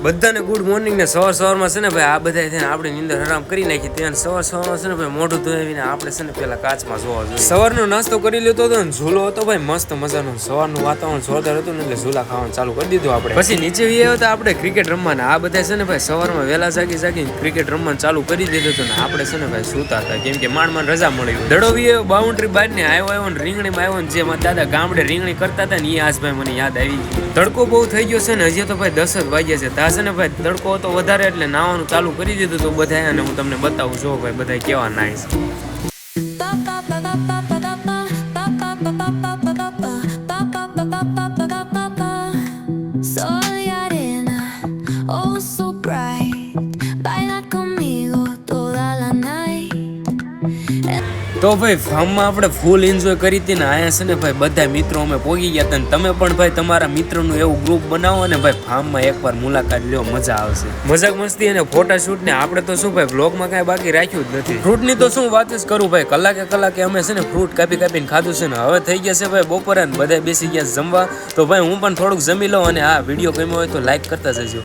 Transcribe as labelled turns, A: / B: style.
A: બધાને good morning ને સવારમાં છે ને ભાઈ આ બધા છે ને આપણે નીંદર આરામ કરી નાખી ત્યાં સવારમાં છે ને ભાઈ મોઢું ધોઈને આપણે છે ને પેલા કાચમાં જોવા જોઈએ. સવારનો નાસ્તો કરી લીધો હતો ને ઝૂલો હતો ભાઈ મસ્ત મજાનો. સવારનું વાતાવરણ જોરદાર હતું ને એટલે ઝૂલા ખાવાનું ચાલુ કરી દીધું આપણે. પછી નીચે આવ્યા હતા આપણે ક્રિકેટ રમવાના. આ બધા છે ને ભાઈ સવારમાં વહેલા જાગી ક્રિકેટ રમવાનું ચાલુ કરી દીધું હતું ને આપણે છે ને ભાઈ સૂતા હતા કેમ કે માંડ રજા મળી. દડોવીએ બાઉન્ડ્રી બાર ને આવ્યો ને રીંગણીમાં આવ્યો ને જે મારા દાદા ગામડે રીંગણી કરતા હતા ને એ આજ ભાઈ મને યાદ આવી ગયું. તડકો બહુ થઈ ગયો છે ને હજી તો ભાઈ 10 જ વાગ્યા છે. તા છે ને ભાઈ તડકો હતો વધારે એટલે નાવાનું ચાલુ કરી દીધું તો બધા અને હું તમને બતાવું જો ભાઈ બધા કેવા નાય છે. તો ભાઈ ફાર્મમાં આપણે ફૂલ એન્જોય કરી હતી ને આયા છે ને ભાઈ બધા મિત્રો અમે પહોંચી ગયા હતા. તમે પણ ભાઈ તમારા મિત્રોનું એવું ગ્રુપ બનાવો અને ભાઈ ફાર્મમાં એકવાર મુલાકાત લ્યો, મજા આવશે. મજાક મસ્તી અને ફોટા શૂટ ને આપણે તો શું ભાઈ બ્લોગમાં કાંઈ બાકી રાખ્યું જ નથી. ફ્રૂટની તો શું વાત જ કરું ભાઈ, કલાકે અમે છે ને ફ્રૂટ કાપીને ખાધું છે ને હવે થઈ ગયા છે ભાઈ બપોરે ને બધા બેસી ગયા જમવા. તો ભાઈ હું પણ થોડુંક જમી લઉં અને આ વિડીયો ગમ્યો હોય તો લાઈક કરતા જજો.